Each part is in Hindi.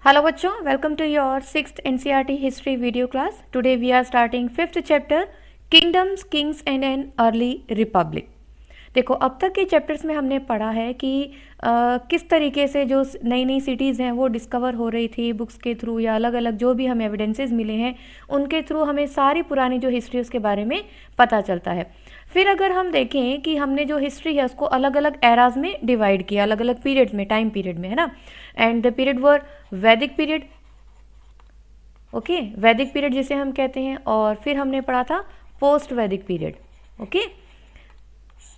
Hello बच्चों, welcome to your 6th NCERT history video class. Today we are starting 5th chapter Kingdoms, Kings and an Early Republic. देखो अब तक के चैप्टर्स में हमने पढ़ा है कि किस तरीके से जो नई नई सिटीज़ हैं वो डिस्कवर हो रही थी बुक्स के थ्रू या अलग अलग जो भी हमें एविडेंसेस मिले हैं उनके थ्रू हमें सारी पुरानी जो हिस्ट्री उसके बारे में पता चलता है। फिर अगर हम देखें कि हमने जो हिस्ट्री है उसको अलग अलग एराज में डिवाइड किया, अलग अलग पीरियड्स में, टाइम पीरियड में, है ना। एंड द पीरियड वर वैदिक पीरियड, ओके, वैदिक पीरियड जिसे हम कहते हैं, और फिर हमने पढ़ा था पोस्ट वैदिक पीरियड, ओके।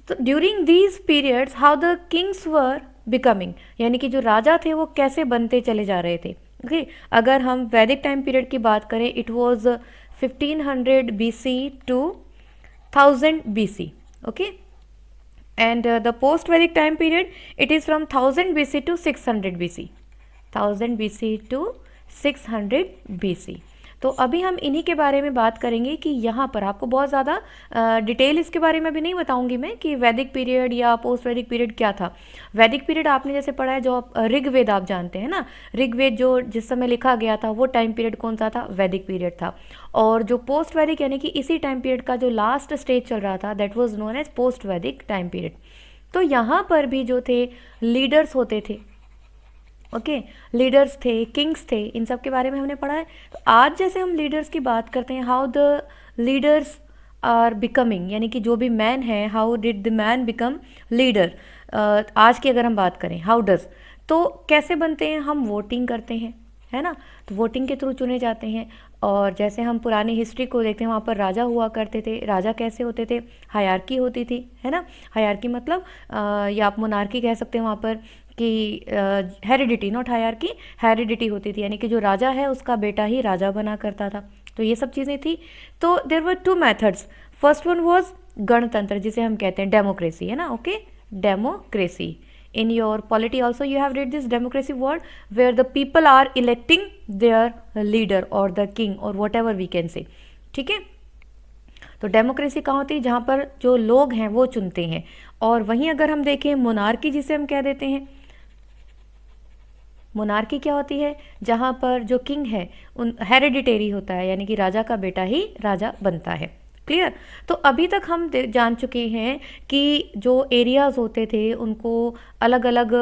तो during these periods how the Kings were becoming, यानी कि जो राजा थे वो कैसे बनते चले जा रहे थे, ओके। अगर हम वैदिक टाइम पीरियड की बात करें, it was 1500 BC to 1000 BC, okay. And the post Vedic time period, it is from 1000 BC to 600 BC, 1000 BC to 600 BC। तो अभी हम इन्हीं के बारे में बात करेंगे कि यहाँ पर आपको बहुत ज़्यादा डिटेल इसके बारे में भी नहीं बताऊंगी मैं कि वैदिक पीरियड या पोस्ट वैदिक पीरियड क्या था। वैदिक पीरियड आपने जैसे पढ़ा है, जो ऋग्वेद आप जानते हैं ना, ऋग्वेद जो जिस समय लिखा गया था वो टाइम पीरियड कौन सा था, वैदिक पीरियड था। और जो पोस्ट वैदिक यानी कि इसी टाइम पीरियड का जो लास्ट स्टेज चल रहा था, that was known as post Vedic time period. तो यहाँ पर भी जो थे लीडर्स होते थे, ओके, लीडर्स थे, किंग्स थे, इन सब के बारे में हमने पढ़ा है। तो आज जैसे हम लीडर्स की बात करते हैं, how the leaders are becoming, यानी कि जो भी मैन है, how did the man become leader. आज की अगर हम बात करें हाउ डज, तो कैसे बनते हैं, हम वोटिंग करते हैं, है ना। तो वोटिंग के थ्रू चुने जाते हैं। और जैसे हम पुरानी हिस्ट्री को देखते हैं, वहाँ पर राजा हुआ करते थे। राजा कैसे होते थे, हायरार्की होती थी, है ना। हायरार्की मतलब या आप मोनार्की कह सकते हैं वहाँ पर, कि हेरिडिटी, नॉट हायरार्की, हेरिडिटी होती थी, यानी कि जो राजा है उसका बेटा ही राजा बना करता था। तो ये सब चीज़ें थी। तो there were two methods. First one was गणतंत्र, जिसे हम कहते हैं डेमोक्रेसी, है ना, okay, democracy. In your polity also you have read this democracy word, where the people are electing their leader or the king or whatever we can say, ठीक है। तो डेमोक्रेसी कहाँ होती है, जहाँ पर जो लोग हैं वो चुनते हैं। और वहीं अगर हम देखें मोनार्की, जिसे हम कह देते हैं, मोनार्की क्या होती है, जहाँ पर जो किंग है उन हेरिडिटेरी होता है, यानी कि राजा का बेटा ही राजा बनता है। क्लियर। तो अभी तक हम जान चुके हैं कि जो एरियाज़ होते थे उनको अलग अलग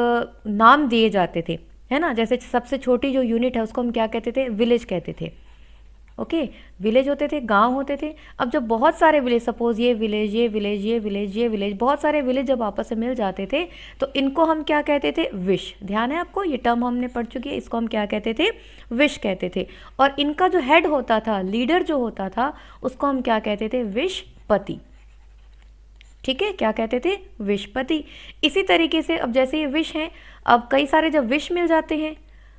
नाम दिए जाते थे, है ना। जैसे सबसे छोटी जो यूनिट है उसको हम क्या कहते थे, विलेज कहते थे, ओके। विलेज होते थे, गांव होते थे। अब जब बहुत सारे विलेज, सपोज ये विलेज, ये विलेज, ये विलेज, ये विलेज, बहुत सारे विलेज जब आपस में मिल जाते थे तो इनको हम क्या कहते थे, विश। ध्यान है आपको, ये टर्म हमने पढ़ चुकी है, इसको हम क्या कहते थे, विश कहते थे। और इनका जो हेड होता था, लीडर जो होता था, उसको हम क्या कहते थे, विशपति, ठीक है। क्या कहते थे, विशपति। इसी तरीके से अब जैसे ये विश हैं, अब कई सारे जब विश मिल जाते हैं,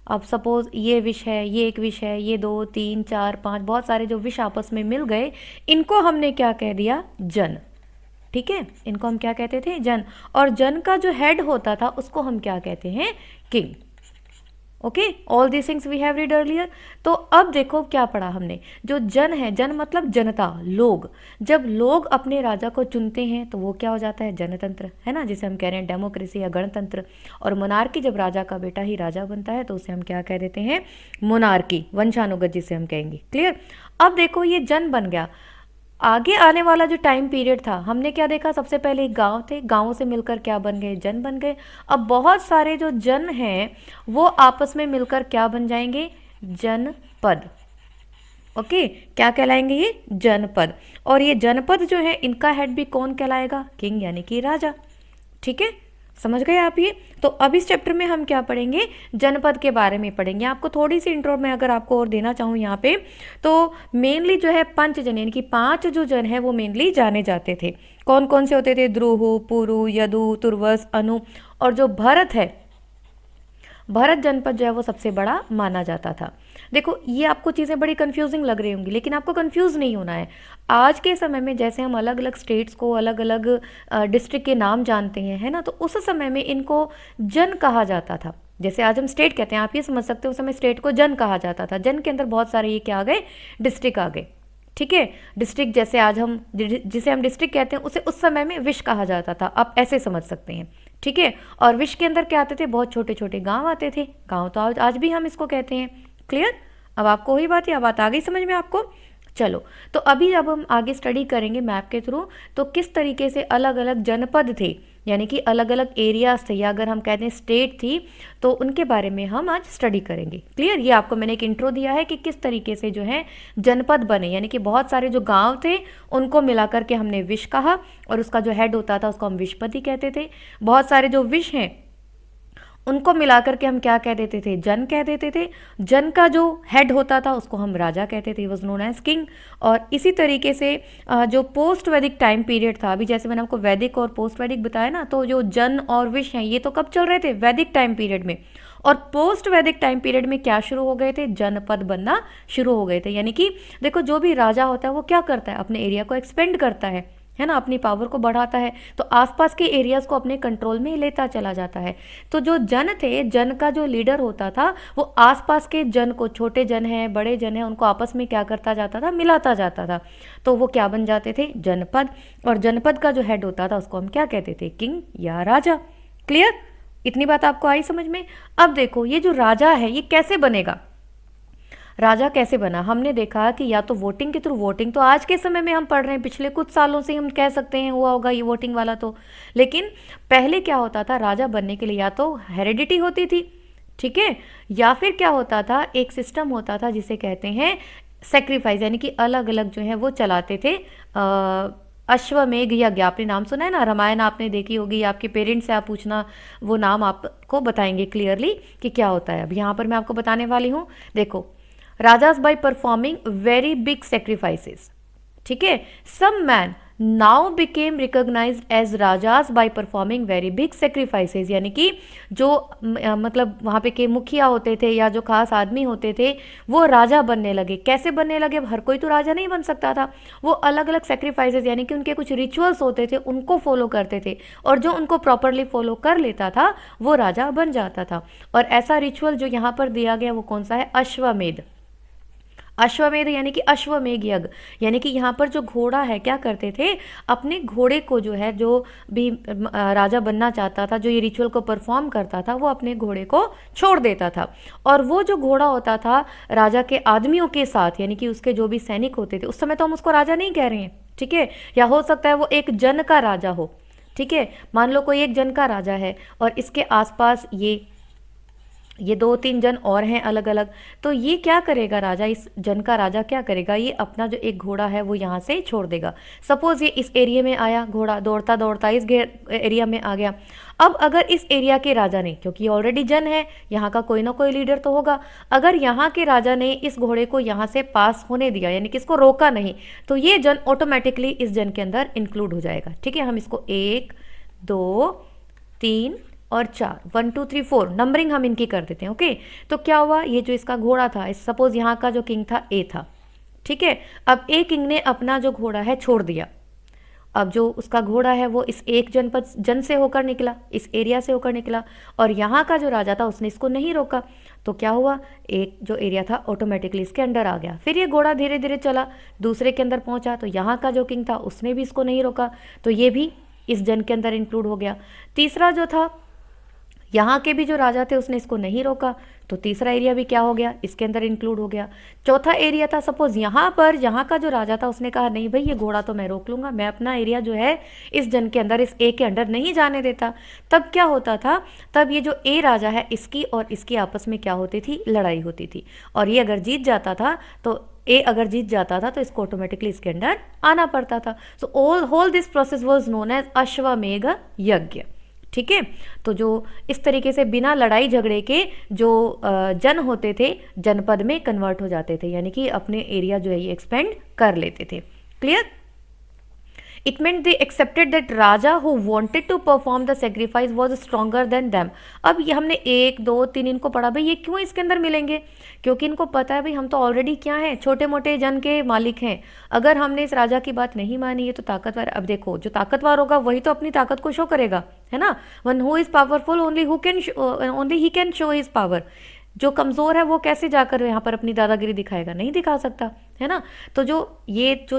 अब सपोज ये विश है, ये एक विश है, ये 2 3 4 5, बहुत सारे जो विश आपस में मिल गए, इनको हमने क्या कह दिया, जन, ठीक है। इनको हम क्या कहते थे, जन। और जन का जो हेड होता था उसको हम क्या कहते हैं, king, okay. All these things we have read earlier. तो अब देखो क्या पढ़ा हमने, जो जन है, जन मतलब जनता, लोग। जब लोग अपने राजा को चुनते हैं तो वो क्या हो जाता है, जनतंत्र, है ना, जिसे हम कह रहे हैं डेमोक्रेसी या गणतंत्र। और मोनार्की, जब राजा का बेटा ही राजा बनता है तो उसे हम क्या कह देते हैं, मोनार्की, वंशानुगत जिसे हम कहेंगे। क्लियर। अब देखो ये जन बन गया। आगे आने वाला जो टाइम पीरियड था, हमने क्या देखा, सबसे पहले गांव थे, गांवों से मिलकर क्या बन गए, जन बन गए। अब बहुत सारे जो जन हैं वो आपस में मिलकर क्या बन जाएंगे, जनपद, ओके। क्या कहलाएंगे ये, जनपद। और ये जनपद जो है, इनका हेड भी कौन कहलाएगा, किंग, यानी कि राजा, ठीक है। समझ गए आप ये। तो अब इस चैप्टर में हम क्या पढ़ेंगे, जनपद के बारे में पढ़ेंगे। आपको थोड़ी सी इंट्रो में अगर आपको और देना चाहूँ यहाँ पे, तो मेनली जो है 5 जन, यानी कि 5 जो जन है वो मेनली जाने जाते थे। कौन कौन से होते थे, द्रुहु, पुरु, यदु, तुर्वस, अनु। और जो भरत है, भरत जनपद जो है वो सबसे बड़ा माना जाता था। देखो ये आपको चीज़ें बड़ी कंफ्यूजिंग लग रही होंगी, लेकिन आपको कंफ्यूज नहीं होना है। आज के समय में जैसे हम अलग अलग स्टेट्स को, अलग अलग डिस्ट्रिक्ट के नाम जानते हैं, है ना, तो उस समय में इनको जन कहा जाता था। जैसे आज हम स्टेट कहते हैं, आप ये समझ सकते हो, उस समय स्टेट को जन कहा जाता था। जन के अंदर बहुत सारे ये क्या आ गए, डिस्ट्रिक्ट आ गए, ठीक है। डिस्ट्रिक्ट जैसे आज हम जिसे हम डिस्ट्रिक्ट कहते हैं, उसे उस समय में विश कहा जाता था, आप ऐसे समझ सकते हैं, ठीक है। और विश के अंदर क्या आते थे, बहुत छोटे छोटे गांव आते थे, गांव तो आज भी हम इसको कहते हैं। क्लियर, अब आपको वही बात, या बात आ गई समझ में आपको। चलो, तो अभी जब हम आगे स्टडी करेंगे मैप के थ्रू, तो किस तरीके से अलग अलग जनपद थे, यानी कि अलग अलग एरियाज थे, या अगर हम कहते हैं स्टेट थी, तो उनके बारे में हम आज स्टडी करेंगे। क्लियर, ये आपको मैंने एक इंट्रो दिया है कि किस तरीके से जो है जनपद बने, यानी कि बहुत सारे जो गांव थे उनको मिला करके हमने विश कहा, और उसका जो हेड होता था उसको हम विशपति कहते थे। बहुत सारे जो विश हैं उनको मिलाकर के हम क्या कह देते थे, जन कह देते थे। जन का जो हेड होता था उसको हम राजा कहते थे, वॉज नोन एज किंग। और इसी तरीके से जो पोस्ट वैदिक टाइम पीरियड था, अभी जैसे मैंने आपको वैदिक और पोस्ट वैदिक बताया ना, तो जो जन और विश हैं ये तो कब चल रहे थे, वैदिक टाइम पीरियड में। और पोस्ट वैदिक टाइम पीरियड में क्या शुरू हो गए थे, जनपद बनना शुरू हो गए थे। यानी कि देखो, जो भी राजा होता है वो क्या करता है, अपने एरिया को एक्सपेंड करता है ना, अपनी पावर को बढ़ाता है, तो आसपास के एरियाज को अपने कंट्रोल में लेता चला जाता है। तो जो जन थे, जन का जो लीडर होता था वो आसपास के जन को, छोटे जन हैं बड़े जन हैं, उनको आपस में क्या करता जाता था, मिलाता जाता था। तो वो क्या बन जाते थे, जनपद। और जनपद का जो हेड होता था उसको हम क्या कहते थे, किंग या राजा। क्लियर, इतनी बात आपको आई समझ में। अब देखो, ये जो राजा है ये कैसे बनेगा, राजा कैसे बना। हमने देखा कि या तो वोटिंग के थ्रू, वोटिंग तो आज के समय में हम पढ़ रहे हैं, पिछले कुछ सालों से हम कह सकते हैं हुआ होगा ये वोटिंग वाला तो, लेकिन पहले क्या होता था, राजा बनने के लिए या तो हेरिडिटी होती थी, ठीक है, या फिर क्या होता था, एक सिस्टम होता था जिसे कहते हैं सेक्रीफाइस, यानी कि अलग अलग जो है वो चलाते थे। अश्वमेघ यज्ञ, आपने नाम सुना है ना, रामायण आपने देखी होगी, आपके पेरेंट्स से आप पूछना, वो नाम आपको बताएंगे क्लियरली कि क्या होता है। अब यहाँ पर मैं आपको बताने वाली हूँ। देखो, rajas by performing very big sacrifices, ठीक है। Some man now became recognised as rajas by performing very big sacrifices, यानी कि जो मतलब वहाँ पे के मुखिया होते थे या जो खास आदमी होते थे वो राजा बनने लगे। कैसे बनने लगे, अब हर कोई तो राजा नहीं बन सकता था, वो अलग अलग सेक्रीफाइसेस यानी कि उनके कुछ रिचुअल्स होते थे उनको फॉलो करते थे, और जो उनको प्रॉपरली फॉलो कर लेता था वो राजा बन जाता था। और ऐसा रिचुअल जो यहाँ पर दिया गया वो कौन सा है, अश्वमेध। अश्वमेध यानी कि अश्वमेघ यज्ञ, यानी कि यहाँ पर जो घोड़ा है क्या करते थे, अपने घोड़े को जो है, जो भी राजा बनना चाहता था, जो ये रिचुअल को परफॉर्म करता था, वो अपने घोड़े को छोड़ देता था। और वो जो घोड़ा होता था राजा के आदमियों के साथ, यानी कि उसके जो भी सैनिक होते थे, उस समय तो हम उसको राजा नहीं कह रहे हैं, ठीक है, या हो सकता है वो एक जन का राजा हो, ठीक है। मान लो कोई एक जन का राजा है और इसके आसपास ये 2-3 जन और हैं अलग अलग, तो ये क्या करेगा, राजा, इस जन का राजा क्या करेगा, ये अपना जो एक घोड़ा है वो यहाँ से छोड़ देगा। सपोज ये इस एरिया में आया, घोड़ा दौड़ता दौड़ता इस एरिया में आ गया। अब अगर इस एरिया के राजा ने, क्योंकि ऑलरेडी जन है, यहाँ का कोई ना कोई लीडर तो होगा, अगर यहाँ के राजा ने इस घोड़े को यहाँ से पास होने दिया, यानी कि इसको रोका नहीं, तो ये जन ऑटोमेटिकली इस जन के अंदर इंक्लूड हो जाएगा, ठीक है। हम इसको 1 2 3 और 4, 1 2 3 4 नंबरिंग हम इनकी कर देते हैं, ओके। तो क्या हुआ, ये जो इसका घोड़ा था, सपोज यहाँ का जो किंग था ए था, ठीक है। अब ए किंग ने अपना जो घोड़ा है छोड़ दिया। अब जो उसका घोड़ा है वो इस एक जन से होकर निकला, इस एरिया से होकर निकला, और यहाँ का जो राजा था उसने इसको नहीं रोका, तो क्या हुआ, एक जो एरिया था ऑटोमेटिकली इसके अंडर आ गया। फिर ये घोड़ा धीरे धीरे चला, दूसरे के अंदर पहुंचा, तो यहाँ का जो किंग था उसने भी इसको नहीं रोका, तो ये भी इस जन के अंदर इंक्लूड हो गया। तीसरा जो था, यहाँ के भी जो राजा थे उसने इसको नहीं रोका, तो तीसरा एरिया भी क्या हो गया, इसके अंदर इंक्लूड हो गया। चौथा एरिया था, सपोज यहाँ पर, यहाँ का जो राजा था उसने कहा नहीं भाई ये घोड़ा तो मैं रोक लूँगा, मैं अपना एरिया जो है इस जन के अंदर, इस ए के अंदर नहीं जाने देता। तब क्या होता था, तब ये जो ए राजा है इसकी और इसकी आपस में क्या होती थी, लड़ाई होती थी, और ये अगर जीत जाता था तो ए अगर जीत जाता था तो इसको ऑटोमेटिकली इसके अंदर आना पड़ता था। So whole this process was known as Ashvamedha yajna, ठीक है। तो जो इस तरीके से बिना लड़ाई झगड़े के जो जन होते थे जनपद में कन्वर्ट हो जाते थे, यानी कि अपने एरिया जो है ये एक्सपेंड कर लेते थे। Clear, it meant they accepted that raja who wanted to perform the sacrifice was stronger than them. अब ये हमने 1 2 3 इनको पढ़ा, भाई ये क्यों इसके अंदर मिलेंगे, क्योंकि इनको पता है भाई हम तो ऑलरेडी क्या हैं, छोटे मोटे जन के मालिक हैं। अगर हमने इस राजा की बात नहीं मानी है तो ताकतवर, अब देखो जो ताकतवर होगा वही तो अपनी ताकत को शो करेगा, है ना। One who is powerful only he can show his power. जो कमज़ोर है वो कैसे जाकर यहाँ पर अपनी दादागिरी दिखाएगा, नहीं दिखा सकता, है ना। तो जो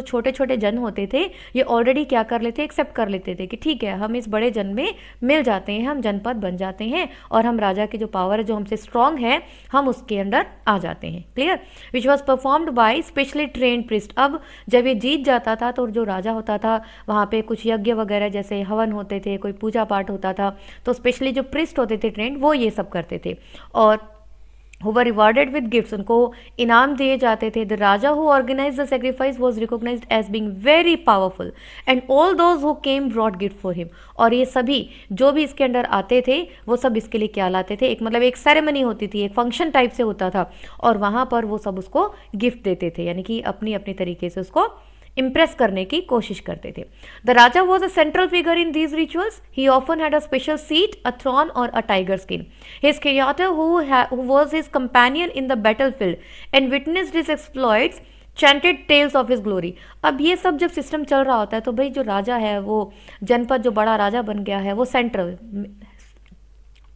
छोटे छोटे जन होते थे ये ऑलरेडी क्या कर लेते, एक्सेप्ट कर लेते थे कि ठीक है हम इस बड़े जन में मिल जाते हैं, हम जनपद बन जाते हैं और हम राजा की जो पावर है जो हमसे स्ट्रांग है हम उसके अंडर आ जाते हैं। Clear. Which was performed by specially trained priest. अब जब ये जीत जाता था तो जो राजा होता था वहाँ पे कुछ यज्ञ वगैरह जैसे हवन होते थे, कोई पूजा पाठ होता था, तो स्पेशली जो प्रिस्ट होते थे ट्रेंड वो ये सब करते थे और who were rewarded with gifts, उनको इनाम दिए जाते थे। The Raja who organized the sacrifice was recognized as being very powerful and all those who came brought gift for him। और ये सभी जो भी इसके अंदर आते थे वो सब इसके लिए क्या लाते थे, एक मतलब एक सेरेमनी होती थी, एक फंक्शन टाइप से होता था और वहाँ पर वो सब उसको गिफ्ट देते थे, यानी कि अपनी अपनी तरीके से उसको इम्प्रेस करने की कोशिश करते थे। The raja was a central figure in these rituals. He often had a special seat, a throne or a tiger skin. His creator who was his companion in the battlefield and witnessed his exploits chanted tales of his glory. अब ये सब जब सिस्टम चल रहा होता है तो भाई जो राजा है वो जनपद जो बड़ा राजा बन गया है वो सेंटर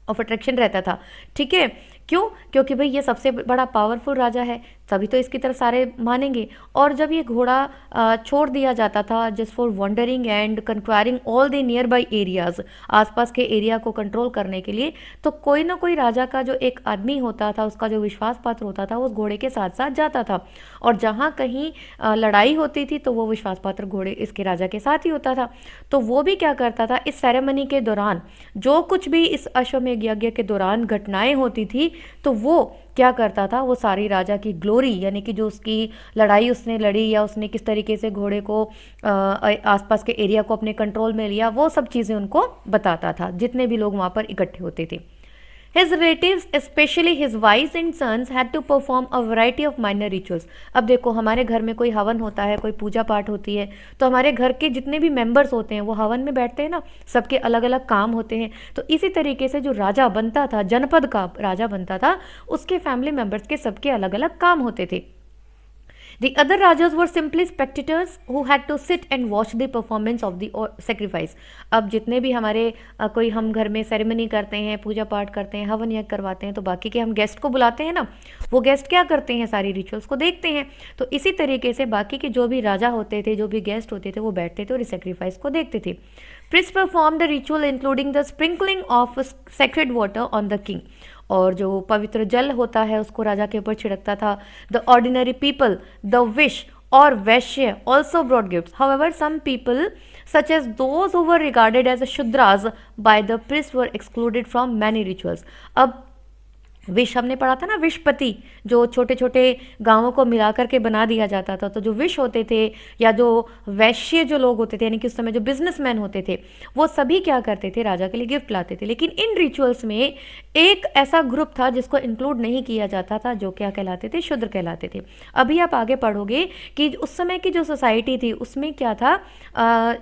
ऑफ अट्रैक्शन रहता था। ठीक है, क्यों? क्योंकि भाई ये सबसे बड़ा पावरफुल राजा है, तभी तो इसकी तरफ सारे मानेंगे। और जब ये घोड़ा छोड़ दिया जाता था just for wandering and conquering all the nearby areas, आसपास के एरिया को कंट्रोल करने के लिए, तो कोई ना कोई राजा का जो एक आदमी होता था उसका जो विश्वास पात्र होता था वो उस घोड़े के साथ साथ जाता था और जहाँ कहीं लड़ाई होती थी तो वो विश्वास पात्र घोड़े इसके राजा के साथ ही होता था। तो वो भी क्या करता था, इस सेरेमनी के दौरान जो कुछ भी इस अश्वमेध यज्ञ के दौरान घटनाएं होती थी तो वो क्या करता था, वो सारी राजा की ग्लोरी यानी कि जो उसकी लड़ाई उसने लड़ी या उसने किस तरीके से घोड़े को आसपास के एरिया को अपने कंट्रोल में लिया, वो सब चीज़ें उनको बताता था जितने भी लोग वहाँ पर इकट्ठे होते थे। His relatives, especially his wives and sons, had to perform a variety of minor rituals। अब देखो हमारे घर में कोई हवन होता है, कोई पूजा पाठ होती है, तो हमारे घर के जितने भी मेंबर्स होते हैं वो हवन में बैठते हैं ना, सबके अलग अलग काम होते हैं। तो इसी तरीके से जो राजा बनता था, जनपद का राजा बनता था, उसके फैमिली मेंबर्स के सबके अलग अलग काम होते थे। The other rajas were simply spectators who had to sit and watch the performance of the sacrifice। अब जितने भी हमारे कोई हम घर में सेरेमनी करते हैं, पूजा पाठ करते हैं, हवन यज्ञ करवाते हैं, तो बाकी के हम गेस्ट को बुलाते हैं ना, वो गेस्ट क्या करते हैं, सारी रिचुअल्स को देखते हैं। तो इसी तरीके से बाकी के जो भी राजा होते थे, जो भी गेस्ट होते थे, वो बैठते थे और इस सेक्रीफाइस को देखते थे। Priests performed the ritual including the sprinkling of sacred water on the king। और जो पवित्र जल होता है उसको राजा के ऊपर छिड़कता था। The ordinary people, the vish और Vaishya also brought gifts. However some people such as those who were regarded as Shudras by the priest were excluded from many rituals. अब विष हमने पढ़ा था ना, विषपति, जो छोटे छोटे गांवों को मिला करके बना दिया जाता था। तो जो विष होते थे या जो वैश्य जो लोग होते थे यानी कि उस समय जो बिजनेसमैन होते थे वो सभी क्या करते थे, राजा के लिए गिफ्ट लाते थे। लेकिन इन रिचुअल्स में एक ऐसा ग्रुप था जिसको इंक्लूड नहीं किया जाता था, जो क्या कहलाते थे, शूद्र कहलाते थे। अभी आप आगे पढ़ोगे कि उस समय की जो सोसाइटी थी उसमें क्या था,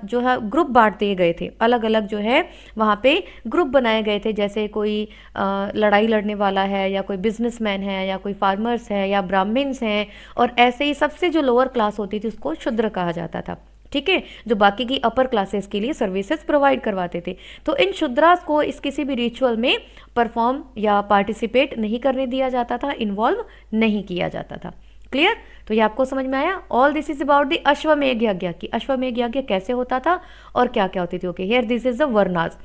जो है ग्रुप बांट दिए गए थे, अलग अलग जो है वहाँ पे ग्रुप बनाए गए थे। जैसे कोई लड़ाई लड़ने वाला है या कोई बिजनेसमैन है या कोई फार्मर्स है या ब्राह्मण्स हैं, और ऐसे ही सबसे जो लोअर क्लास होती थी उसको शूद्र कहा जाता था। ठीक है, जो बाकी की अपर क्लासेस के लिए सर्विसेज प्रोवाइड करवाते थे। तो इन शूद्रास को इस किसी भी रिचुअल में परफॉर्म या पार्टिसिपेट नहीं करने दिया जाता था, इन्वॉल्व नहीं किया जाता था। क्लियर? तो ये आपको समझ में आया। All this is about the अश्वमेध यज्ञ की अश्वमेध यज्ञ कैसे होता था और क्या क्या होती थी। Okay, here this is the varnas.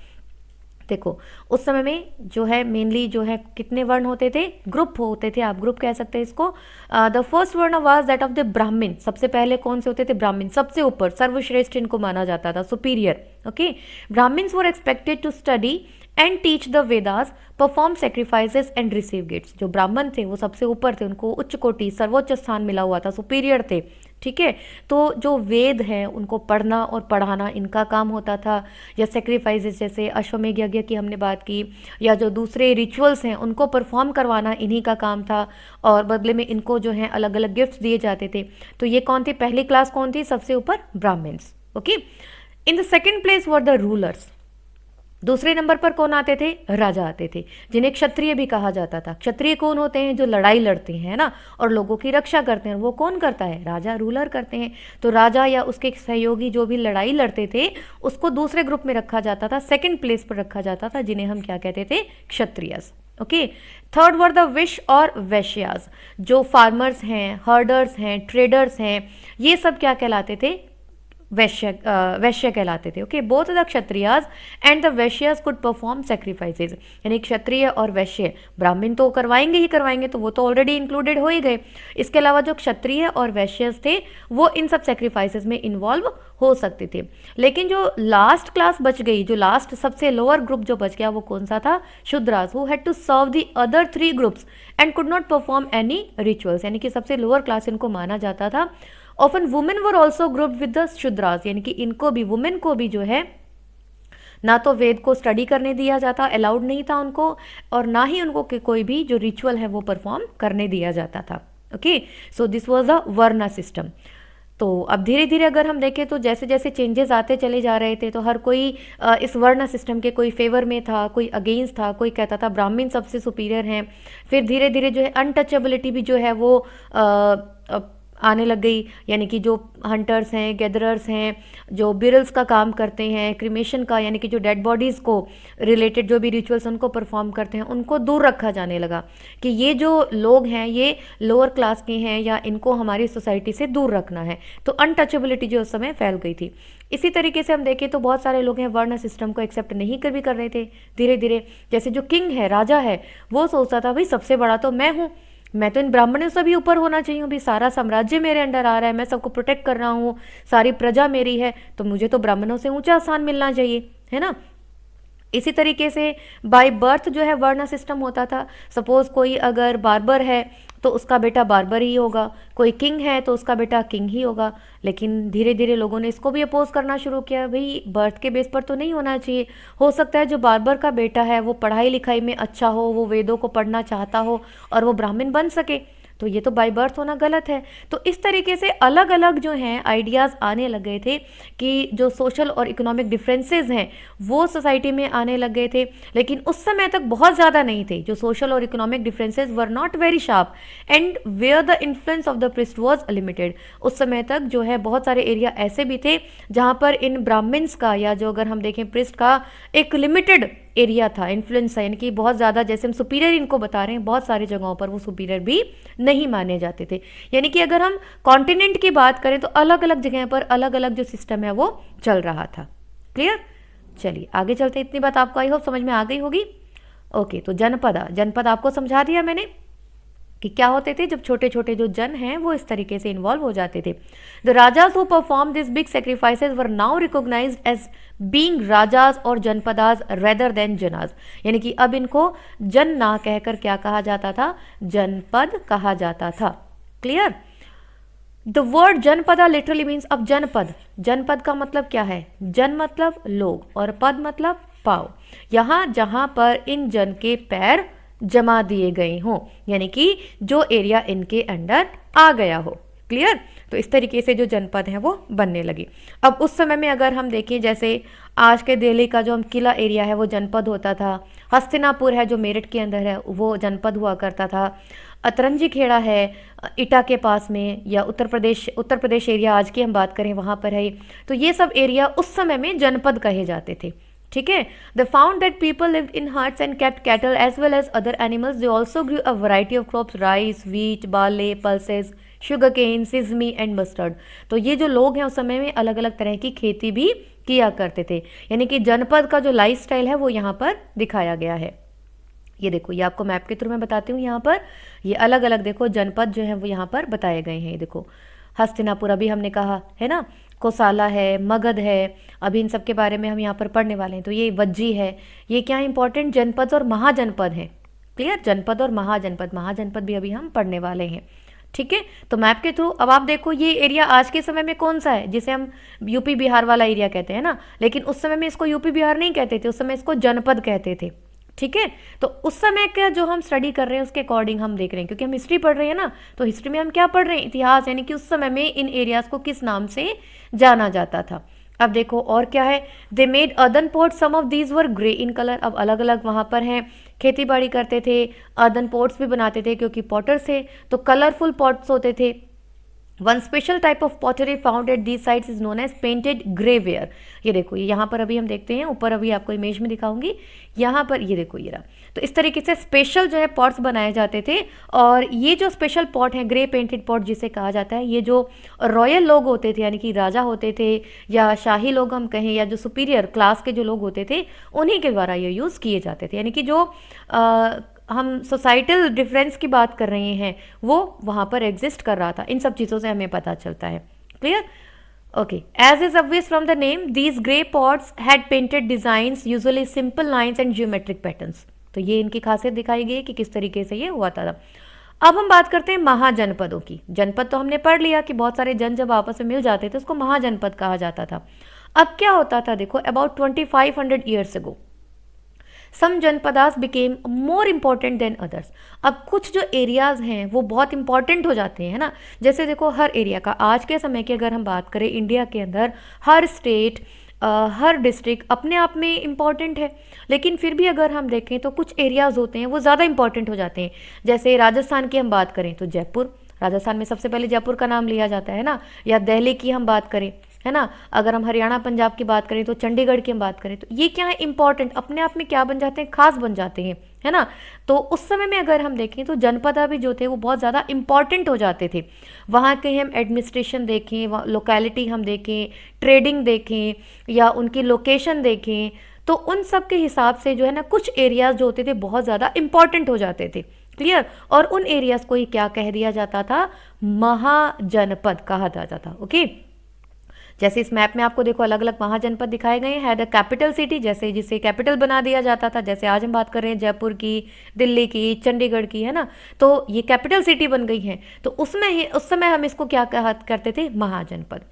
देखो उस समय में जो है मेनली जो है कितने वर्ण होते थे, ग्रुप होते थे, आप ग्रुप कह सकते हैं इसको। द फर्स्ट वर्ण वाज दैट ऑफ द ब्राह्मण। सबसे पहले कौन से होते थे, ब्राह्मण, सबसे ऊपर, सर्वश्रेष्ठ इनको माना जाता था, superior. Okay, Brahmins were expected to study and teach the Vedas, perform sacrifices and receive gifts. जो ब्राह्मण थे वो सबसे ऊपर थे, उनको उच्च कोटि सर्वोच्च स्थान मिला हुआ था, सुपीरियर थे। ठीक है, तो जो वेद हैं उनको पढ़ना और पढ़ाना इनका काम होता था, या सेक्रीफाइसेस जैसे अश्वमेध यज्ञ की हमने बात की, या जो दूसरे रिचुअल्स हैं उनको परफॉर्म करवाना इन्हीं का काम था, और बदले में इनको जो है अलग अलग गिफ्ट्स दिए जाते थे। तो ये कौन थी, पहली क्लास कौन थी, सबसे ऊपर Brahmins. Okay, in the second place were the rulers. दूसरे नंबर पर कौन आते थे, राजा आते थे, जिन्हें क्षत्रिय भी कहा जाता था। क्षत्रिय कौन होते हैं, जो लड़ाई लड़ते हैं ना और लोगों की रक्षा करते हैं, वो कौन करता है, राजा, रूलर करते हैं। तो राजा या उसके सहयोगी जो भी लड़ाई लड़ते थे उसको दूसरे ग्रुप में रखा जाता था, सेकंड प्लेस पर रखा जाता था, जिन्हें हम क्या कहते थे, Kshatriyas. Okay. Third were the vish और वैश्यास, जो फार्मर्स हैं, हर्डर्स हैं, ट्रेडर्स हैं, ये सब क्या कहलाते थे? वैश्य कहलाते थे। Okay, both the Kshatriyas and the Vaishyas could perform सेक्रीफाइसेज, यानी क्षत्रिय और वैश्य, ब्राह्मण तो करवाएंगे ही करवाएंगे, तो वो तो ऑलरेडी इंक्लूडेड हो ही गए। इसके अलावा जो क्षत्रिय और वैश्यस थे वो इन सब सेक्रीफाइसेज में इन्वॉल्व हो सकते थे। लेकिन जो लास्ट क्लास बच गई, जो लास्ट सबसे लोअर ग्रुप जो बच गया, वो कौन सा था? Shudras, who had to serve the other 3 groups and could not perform any rituals, यानी कि सबसे लोअर क्लास इनको माना जाता था। Often women were also grouped with the Shudras, यानी कि इनको भी, वुमेन को भी जो है ना तो वेद को स्टडी करने दिया जाता, अलाउड नहीं था उनको, और ना ही उनको कोई भी जो रिचुअल है वो परफॉर्म करने दिया जाता था। Okay, so this was the वर्ण सिस्टम। तो अब धीरे धीरे अगर हम देखें तो जैसे जैसे चेंजेस आते चले जा रहे थे, तो हर कोई इस वर्ण सिस्टम के कोई फेवर में था, कोई अगेंस्ट था, कोई कहता था ब्राह्मण सबसे सुपीरियर हैं। फिर धीरे धीरे जो है अनटचेबिलिटी भी जो है वो आने लग गई, यानी कि जो हंटर्स हैं, गैदरर्स हैं, जो बिरल्स का काम करते हैं, क्रिमेशन का, यानी कि जो डेड बॉडीज़ को रिलेटेड जो भी रिचुअल्स उनको परफॉर्म करते हैं, उनको दूर रखा जाने लगा कि ये जो लोग हैं ये लोअर क्लास के हैं या इनको हमारी सोसाइटी से दूर रखना है। तो अनटचेबिलिटी जो उस समय फैल गई थी। इसी तरीके से हम देखें तो बहुत सारे लोग हैं वर्ण सिस्टम को एक्सेप्ट नहीं कर भी कर रहे थे धीरे धीरे। जैसे जो किंग है, राजा है, वो सोचता था भाई सबसे बड़ा तो मैं हूँ, मैं तो इन ब्राह्मणों से भी ऊपर होना चाहिए, भी सारा साम्राज्य मेरे अंडर आ रहा है, मैं सबको प्रोटेक्ट कर रहा हूँ, सारी प्रजा मेरी है, तो मुझे तो ब्राह्मणों से ऊंचा स्थान मिलना चाहिए, है ना। इसी तरीके से बाय बर्थ जो है वर्ण सिस्टम होता था। सपोज कोई अगर बार्बर है तो उसका बेटा बार्बर ही होगा, कोई किंग है तो उसका बेटा किंग ही होगा। लेकिन धीरे धीरे लोगों ने इसको भी अपोज करना शुरू किया, भाई बर्थ के बेस पर तो नहीं होना चाहिए, हो सकता है जो बार्बर का बेटा है वो पढ़ाई लिखाई में अच्छा हो, वो वेदों को पढ़ना चाहता हो और वो ब्राह्मण बन सके, तो ये तो बाय बर्थ होना गलत है। तो इस तरीके से अलग अलग जो हैं आइडियाज़ आने लग गए थे कि जो सोशल और इकोनॉमिक डिफरेंसेस हैं वो सोसाइटी में आने लग गए थे। लेकिन उस समय तक बहुत ज़्यादा नहीं थे, जो सोशल और economic differences were not very sharp and where the influence of the priest was limited. उस समय तक जो है बहुत सारे एरिया ऐसे भी थे जहाँ पर इन ब्राह्मण्स का, या जो अगर हम देखें प्रिस्ट का, एक लिमिटेड एरिया था, इन्फ्लुएंस है, यानी कि बहुत ज़्यादा, जैसे हम सुपीरियर इनको बता रहे हैं, बहुत सारी जगहों पर वो सुपीरियर भी नहीं माने जाते थे। यानी कि अगर हम कॉन्टिनेंट की बात करें तो अलग अलग जगह पर अलग अलग जो सिस्टम है वो चल रहा था। क्लियर? चलिए आगे चलते, इतनी बात आपको आई होप समझ में आ गई होगी। ओके, तो जनपद आपको समझा दिया मैंने कि क्या होते थे जब छोटे छोटे जो जन हैं वो इस तरीके से इन्वॉल्व हो जाते थे। The rajas who perform this big sacrifices were now recognised as being rajas और जनपदाज रेदर देन जनाज, यानी कि अब इनको जन ना कहकर क्या कहा जाता था? जनपद कहा जाता था। Clear? The word janapada literally means, अब जनपद का मतलब क्या है? जन मतलब लोग और पद मतलब पाव, यहाँ जहां पर इन जन के पैर जमा दिए गए हों, यानी कि जो एरिया इनके अंडर आ गया हो। क्लियर? तो इस तरीके से जो जनपद हैं वो बनने लगी। अब उस समय में अगर हम देखें, जैसे आज के दिल्ली का जो हम किला एरिया है वो जनपद होता था, हस्तिनापुर है जो मेरठ के अंदर है वो जनपद हुआ करता था, अतरंजी खेड़ा है इटा के पास में, या उत्तर प्रदेश एरिया आज की हम बात करें वहाँ पर है, तो ये सब एरिया उस समय में जनपद कहे जाते थे। ठीक है? The found that people lived in huts and kept cattle as well as other animals, they also grew a variety of crops, rice, wheat, barley, pulses, sugar cane, sesame and mustard. तो ये जो लोग हैं उस समय में अलग अलग तरह की खेती भी किया करते थे, यानी कि जनपद का जो लाइफस्टाइल है वो यहाँ पर दिखाया गया है। ये देखो, ये आपको मैप के थ्रू मैं बताती हूँ, यहाँ पर ये अलग अलग देखो जनपद जो है वो यहाँ पर बताए गए हैं। ये देखो, हस्तिनापुर अभी हमने कहा है ना, कोसाला है, मगध है, अभी इन सब के बारे में हम यहाँ पर पढ़ने वाले हैं। तो ये वज्जी है, ये क्या इंपॉर्टेंट जनपद और महाजनपद है। क्लियर? जनपद और महाजनपद भी अभी हम पढ़ने वाले हैं। ठीक है? तो मैप के थ्रू अब आप देखो, ये एरिया आज के समय में कौन सा है, जिसे हम यूपी बिहार वाला एरिया कहते हैं ना, लेकिन उस समय में इसको यूपी बिहार नहीं कहते थे, उस समय इसको जनपद कहते थे। ठीक है? तो उस समय का जो हम स्टडी कर रहे हैं उसके अकॉर्डिंग हम देख रहे हैं, क्योंकि हम हिस्ट्री पढ़ रहे हैं ना, तो हिस्ट्री में हम क्या पढ़ रहे हैं? इतिहास, यानी कि उस समय में इन एरियाज को किस नाम से जाना जाता था। अब देखो और क्या है, they made earthen ports, some of these were grey in colour. अब अलग अलग वहाँ पर हैं, खेती बाड़ी करते थे, अर्दन पोर्ट्स भी बनाते थे क्योंकि पॉटर्स थे, तो कलरफुल पॉट्स होते थे one special type of pottery found at these sites is known as painted grey ware. ये देखो, ये यहाँ पर अभी हम देखते हैं, ऊपर अभी आपको इमेज में दिखाऊंगी, यहाँ पर ये देखो ये रहा। तो इस तरीके से स्पेशल जो है पॉट्स बनाए जाते थे। और ये जो स्पेशल पॉट है, ग्रे पेंटेड पॉट जिसे कहा जाता है, ये जो रॉयल लोग होते थे, यानी कि राजा होते थे या शाही लोग हम कहें, या जो सुपीरियर क्लास के जो लोग होते थे, उन्हीं के द्वारा ये यूज़ किए जाते थे। यानी कि जो हम सोसाइटल डिफरेंस की बात कर रहे हैं वो वहाँ पर एग्जिस्ट कर रहा था। इन सब चीज़ों से हमें पता चलता है। Clear? Okay, as is obvious from the name, these grey pots had painted designs, usually simple lines and geometric patterns. तो ये इनकी खासियत दिखाई गई कि किस तरीके से ये हुआ था। अब हम बात करते हैं महाजनपदों की। जनपद तो हमने पढ़ लिया कि बहुत सारे जन जब आपस में मिल जाते थे उसको महाजनपद कहा जाता था। अब क्या होता था, देखो, about 2500 years ago some janapadas became more important than others. अब कुछ जो एरियाज हैं वो बहुत इंपॉर्टेंट हो जाते हैं, है ना। जैसे देखो, हर एरिया का, आज के समय की अगर हम बात करें, इंडिया के अंदर हर स्टेट, हर डिस्ट्रिक्ट अपने आप में इम्पॉर्टेंट है, लेकिन फिर भी अगर हम देखें तो कुछ एरियाज होते हैं वो ज़्यादा इंपॉर्टेंट हो जाते हैं। जैसे राजस्थान की हम बात करें तो जयपुर, राजस्थान में सबसे पहले जयपुर का नाम लिया जाता है ना। या दिल्ली की हम बात करें, है ना, अगर हम हरियाणा पंजाब की बात करें तो चंडीगढ़ की हम बात करें, तो ये क्या है, इंपॉर्टेंट, अपने आप में क्या बन जाते हैं, खास बन जाते हैं, है ना। तो उस समय में अगर हम देखें तो जनपद भी जो थे वो बहुत ज़्यादा इंपॉर्टेंट हो जाते थे। वहाँ के हम एडमिनिस्ट्रेशन देखें, लोकेलिटी हम देखें, ट्रेडिंग देखें, या उनकी लोकेशन देखें, तो उन सब के हिसाब से जो है ना कुछ एरियाज जो होते थे बहुत ज़्यादा इंपॉर्टेंट हो जाते थे। क्लियर? और उन एरियाज को ही क्या कह दिया जाता था, महाजनपद कहा जाता था। ओके, जैसे इस मैप में आपको देखो अलग अलग महाजनपद दिखाए गए हैं। द कैपिटल सिटी, जैसे जिसे कैपिटल बना दिया जाता था, जैसे आज हम बात कर रहे हैं जयपुर की, दिल्ली की, चंडीगढ़ की, है ना, तो ये कैपिटल सिटी बन गई है। तो उसमें ही उस समय हम इसको क्या कहा करते थे, महाजनपद।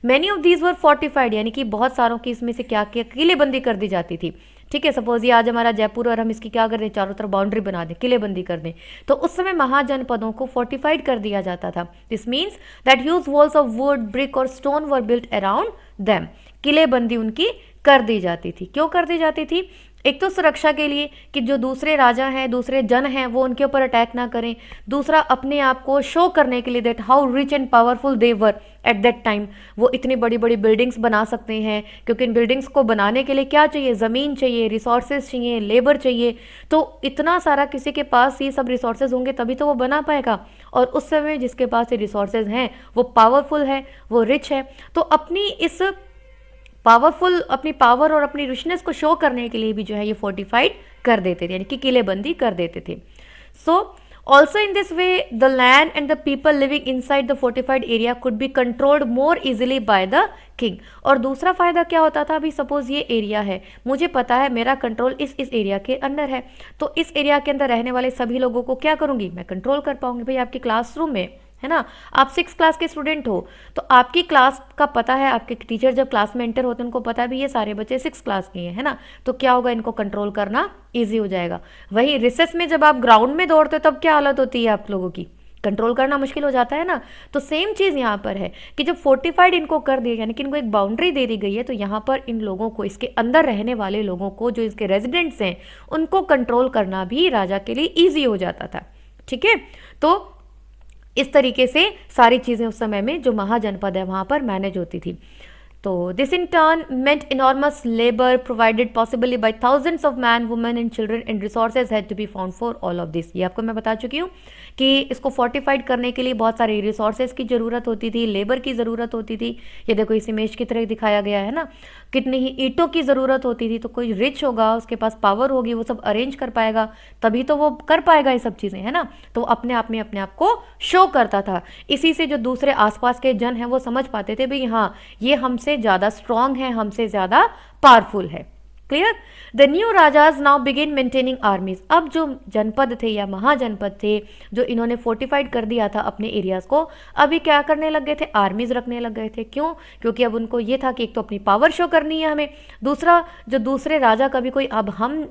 Many of these were fortified, यानी कि बहुत सारों की इसमें से क्या किया, किलेबंदी कर दी जाती थी। ठीक है, सपोज ये आज हमारा जयपुर और हम इसकी क्या कर दें, चारों तरफ बाउंड्री बना दें, किलेबंदी कर दें, तो उस समय महाजनपदों को फोर्टिफाइड कर दिया जाता था। This means that huge walls of wood, brick or stone were built around them. किलेबंदी उनकी कर दी जाती थी। क्यों कर दी जाती थी? एक तो सुरक्षा के लिए कि जो दूसरे राजा हैं, दूसरे जन हैं, वो उनके ऊपर अटैक ना करें। दूसरा, अपने आप को शो करने के लिए that how rich and powerful they were at that time. वो इतनी बड़ी बड़ी बिल्डिंग्स बना सकते हैं, क्योंकि इन बिल्डिंग्स को बनाने के लिए क्या चाहिए, ज़मीन चाहिए, रिसोर्सेज चाहिए, लेबर चाहिए। तो इतना सारा किसी के पास ये सब रिसोर्सेज होंगे तभी तो वो बना पाएगा। और उस समय जिसके पास ये रिसोर्सेज हैं वो पावरफुल है, वो रिच है। तो अपनी इस पावरफुल, अपनी पावर और अपनी रिचनेस को शो करने के लिए भी जो है ये फोर्टिफाइड कर देते थे, यानी कि किलेबंदी कर देते थे। So also in this way the land and the people living inside the fortified area could be controlled more easily by the king. और दूसरा फायदा क्या होता था, अभी सपोज ये एरिया है, मुझे पता है मेरा कंट्रोल इस एरिया के अंदर है, तो इस एरिया के अंदर रहने वाले सभी लोगों को क्या करूंगी, मैं कंट्रोल कर पाऊंगी। भाई आपकी क्लासरूम में, है ना, आप 6 क्लास के स्टूडेंट हो, तो आपकी क्लास का पता है, आपके टीचर जब क्लास में एंटर होते हैं उनको पता है भी ये सारे बच्चे 6 क्लास के हैं, है ना, तो क्या होगा, इनको कंट्रोल करना इजी हो जाएगा। वहीं रिसेस में जब आप ग्राउंड में दौड़ते हो तब क्या हालत होती है आप लोगों की, कंट्रोल करना मुश्किल हो जाता है ना। तो सेम चीज़ यहाँ पर है कि जब फोर्टिफाइड इनको कर दिया, यानी कि इनको एक बाउंड्री दे दी गई है, तो यहाँ पर इन लोगों को, इसके अंदर रहने वाले लोगों को, जो इसके रेजिडेंट्स हैं, उनको कंट्रोल करना भी राजा के लिए ईजी हो जाता था। ठीक है, तो इस तरीके से सारी चीज़ें उस समय में जो महाजनपद है वहाँ पर मैनेज होती थी। तो this in turn meant enormous labour provided possibly by thousands of man, women and children, and resources had to be found for all of this. ये आपको मैं बता चुकी हूँ कि इसको फोर्टिफाइड करने के लिए बहुत सारे रिसोर्सेज की ज़रूरत होती थी, लेबर की ज़रूरत होती थी। ये देखो इस इमेज की तरह दिखाया गया है ना, कितनी ही ईंटों की ज़रूरत होती थी। तो कोई रिच होगा, उसके पास पावर होगी, वो सब अरेंज कर पाएगा, तभी तो वो कर पाएगा ये सब चीज़ें, है ना। तो अपने आप में अपने आप को शो करता था। इसी से जो दूसरे आसपास के जन हैं वो समझ पाते थे भाई हाँ ये हमसे ज़्यादा स्ट्रांग है, हमसे ज़्यादा पावरफुल है। Clear? The new rajas now begin maintaining आर्मीज। अब जो जनपद थे या महाजनपद थे जो इन्होंने फोर्टिफाइड कर दिया था अपने एरियाज को, अभी क्या करने लग गए थे, आर्मीज रखने लग गए थे। क्यों? क्योंकि अब उनको ये था कि एक तो अपनी पावर शो करनी है हमें, दूसरा जो दूसरे राजा का भी कोई, अब हम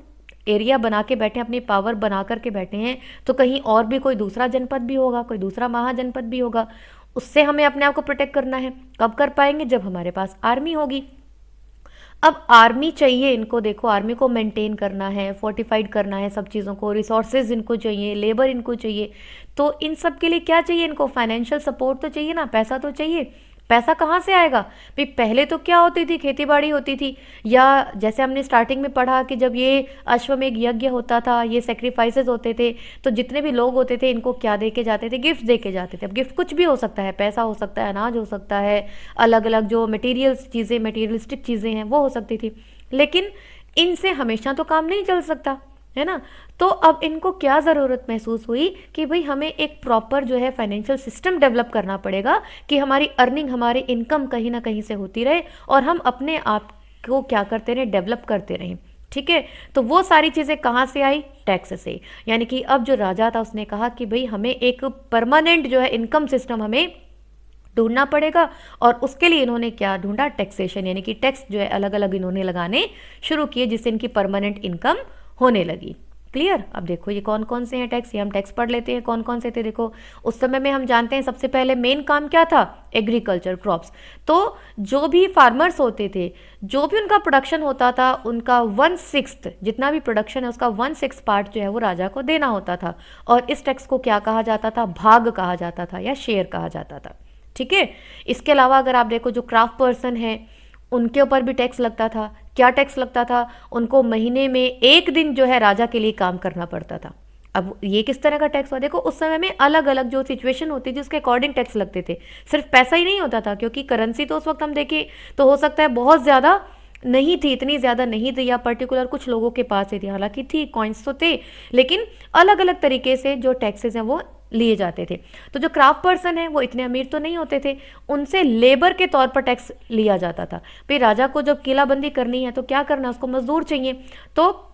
एरिया बना के बैठे हैं, अपनी पावर बना करके बैठे हैं, तो कहीं और भी कोई दूसरा जनपद भी होगा, कोई दूसरा महाजनपद भी होगा, उससे हमें अपने आप को प्रोटेक्ट करना है। कब कर पाएंगे? जब हमारे पास आर्मी होगी। अब आर्मी चाहिए इनको, देखो आर्मी को मेंटेन करना है, फोर्टिफाइड करना है सब चीज़ों को, रिसोर्सेज इनको चाहिए, लेबर इनको चाहिए, तो इन सब के लिए क्या चाहिए इनको, फाइनेंशियल सपोर्ट तो चाहिए ना, पैसा तो चाहिए। पैसा कहाँ से आएगा भाई, पहले तो क्या होती थी, खेती बाड़ी होती थी, या जैसे हमने स्टार्टिंग में पढ़ा कि जब ये अश्वमेध यज्ञ होता था, ये सेक्रीफाइसेस होते थे, तो जितने भी लोग होते थे इनको क्या दे के जाते थे, गिफ्ट दे के जाते थे। अब गिफ्ट कुछ भी हो सकता है, पैसा हो सकता है, अनाज हो सकता है, अलग अलग जो मटेरियल्स चीज़ें, मटेरियलिस्टिक चीज़ें हैं वो हो सकती थी, लेकिन इनसे हमेशा तो काम नहीं चल सकता है ना। तो अब इनको क्या ज़रूरत महसूस हुई कि भाई हमें एक प्रॉपर जो है फाइनेंशियल सिस्टम डेवलप करना पड़ेगा कि हमारी अर्निंग, हमारी इनकम कहीं ना कहीं से होती रहे और हम अपने आप को क्या करते रहें, डेवलप करते रहें। ठीक है, तो वो सारी चीज़ें कहाँ से आई, टैक्स से। यानी कि अब जो राजा था उसने कहा कि भाई हमें एक परमानेंट जो है इनकम सिस्टम हमें ढूंढना पड़ेगा, और उसके लिए इन्होंने क्या ढूंढा, टैक्सेशन, यानी कि टैक्स जो है अलग अलग इन्होंने लगाने शुरू किए जिससे इनकी परमानेंट इनकम होने लगी। क्लियर। अब देखो ये कौन कौन से हैं टैक्स, ये हम टैक्स पढ़ लेते हैं कौन कौन से थे। देखो उस समय में हम जानते हैं सबसे पहले मेन काम क्या था, एग्रीकल्चर, क्रॉप्स। तो जो भी फार्मर्स होते थे, जो भी उनका प्रोडक्शन होता था, उनका 1/6 जितना भी प्रोडक्शन है उसका 1/6 पार्ट जो है वो राजा को देना होता था, और इस टैक्स को क्या कहा जाता था, भाग कहा जाता था या शेयर कहा जाता था। ठीक है। इसके अलावा अगर आप देखो जो क्राफ्ट पर्सन है उनके ऊपर भी टैक्स लगता था। क्या टैक्स लगता था, उनको महीने में एक दिन जो है राजा के लिए काम करना पड़ता था। अब ये किस तरह का टैक्स हुआ, देखो उस समय में अलग अलग जो सिचुएशन होती थी उसके अकॉर्डिंग टैक्स लगते थे। सिर्फ पैसा ही नहीं होता था, क्योंकि करेंसी तो उस वक्त हम देखें तो हो सकता है बहुत ज़्यादा नहीं थी, इतनी ज़्यादा नहीं थी, या पर्टिकुलर कुछ लोगों के पास ही थी। हालांकि थी, कॉइन्स तो थे, लेकिन अलग अलग तरीके से जो टैक्सेस हैं वो लिए जाते थे। तो जो क्राफ्ट पर्सन है वो इतने अमीर तो नहीं होते थे, उनसे लेबर के तौर पर टैक्स लिया जाता था। भाई राजा को जब किलाबंदी करनी है तो क्या करना है, उसको मजदूर चाहिए। तो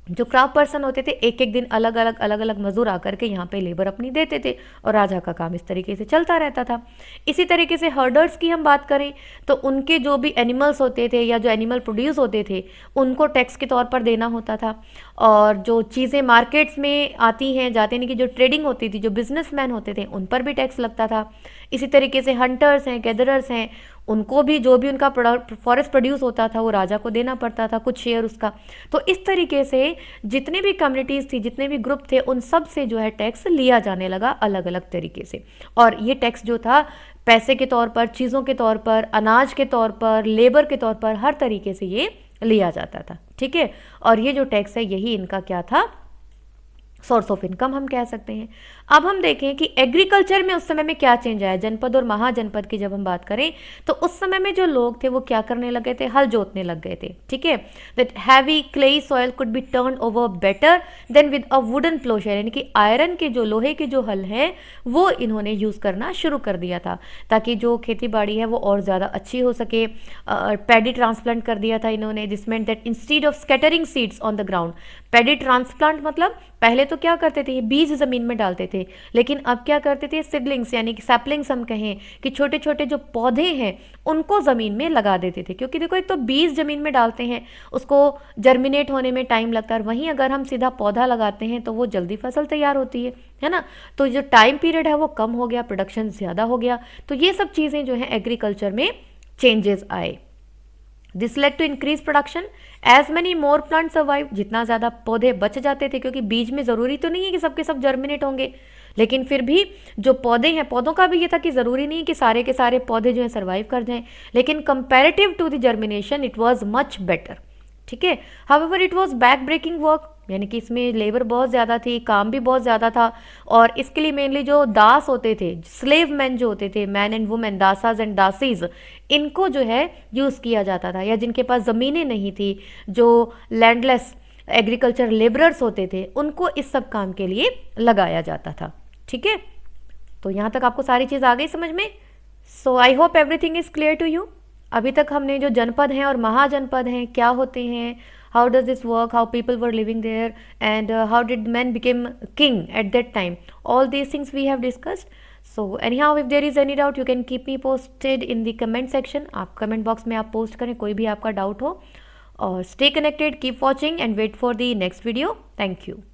जो क्राफ्ट पर्सन होते थे एक एक दिन अलग अलग मजदूर आकर के यहाँ पे लेबर अपनी देते थे, और राजा का काम इस तरीके से चलता रहता था। इसी तरीके से हर्डर्स की हम बात करें तो उनके जो भी एनिमल्स होते थे या जो एनिमल प्रोड्यूस होते थे उनको टैक्स के तौर पर देना होता था। और जो चीज़ें मार्केट्स में आती हैं जाते, यानी कि जो ट्रेडिंग होती थी, जो बिजनेसमैन होते थे उन पर भी टैक्स लगता था। इसी तरीके से हंटर्स हैं, गैदरर्स हैं, उनको भी जो भी उनका फॉरेस्ट प्रोड्यूस होता था वो राजा को देना पड़ता था, कुछ शेयर उसका। तो इस तरीके से जितने भी कम्युनिटीज़ थी, जितने भी ग्रुप थे, उन सब से जो है टैक्स लिया जाने लगा अलग अलग तरीके से। और ये टैक्स जो था पैसे के तौर पर, चीज़ों के तौर पर, अनाज के तौर पर, लेबर के तौर पर, हर तरीके से ये लिया जाता था। ठीक है। और ये जो टैक्स है यही इनका क्या था, सोर्स ऑफ इनकम हम कह सकते हैं। अब हम देखें कि एग्रीकल्चर में उस समय में क्या चेंज आया। जनपद और महाजनपद की जब हम बात करें तो उस समय में जो लोग थे वो क्या करने लगे थे, हल जोतने लग गए थे। ठीक है। That heavy clayey soil could be turn over better than with a wooden ploughshare, यानी कि आयरन के जो, लोहे के जो हल हैं वो इन्होंने यूज़ करना शुरू कर दिया था, ताकि जो खेती बाड़ी है वो और ज़्यादा अच्छी हो सके। पैडी ट्रांसप्लांट कर दिया था इन्होंने, this meant that instead of scattering seeds on the ground. Paddy transplant मतलब पहले तो क्या करते थे, ये बीज ज़मीन में डालते थे, लेकिन अब क्या करते थे, सिडलिंग्स यानी कि सैपलिंग्स हम कहें कि छोटे छोटे जो पौधे हैं उनको ज़मीन में लगा देते थे। क्योंकि देखो एक तो बीज ज़मीन में डालते हैं, उसको जर्मिनेट होने में टाइम लगता है, वहीं अगर हम सीधा पौधा लगाते हैं तो वो जल्दी फसल तैयार होती है ना। तो जो टाइम पीरियड है वो कम हो गया, प्रोडक्शन ज़्यादा हो गया। तो ये सब चीज़ें जो हैं एग्रीकल्चर में चेंजेस आए। This led to increase production as many more plant survive, जितना ज़्यादा पौधे बच जाते थे, क्योंकि बीज में ज़रूरी तो नहीं है कि सबके सब जर्मिनेट होंगे, लेकिन फिर भी जो पौधे हैं, पौधों का भी ये था कि ज़रूरी नहीं कि सारे के सारे पौधे जो हैं सर्वाइव कर जाएं, लेकिन comparative to the germination it was much better. ठीक है। However it was back breaking work, यानी कि इसमें लेबर बहुत ज़्यादा थी, काम भी बहुत ज़्यादा था, और इसके लिए मेनली जो दास होते थे, स्लेव मैन जो होते थे, मैन एंड वुमेन, दासाज एंड दासीज, इनको जो है यूज़ किया जाता था। या जिनके पास ज़मीनें नहीं थी, जो लैंडलेस एग्रीकल्चर लेबरर्स होते थे, उनको इस सब काम के लिए लगाया जाता था। ठीक है। तो यहाँ तक आपको सारी चीज़ आ गई समझ में। So I hope everything is clear to you. अभी तक हमने जो जनपद हैं और महाजनपद हैं क्या होते हैं, how does this work, how people were living there, and how did men become king at that time, all these things we have discussed. So anyhow if there is any doubt you can keep me posted in the comment section. आप comment box में आप post करें कोई भी आपका doubt हो, और stay connected, keep watching and wait for the next video. Thank you.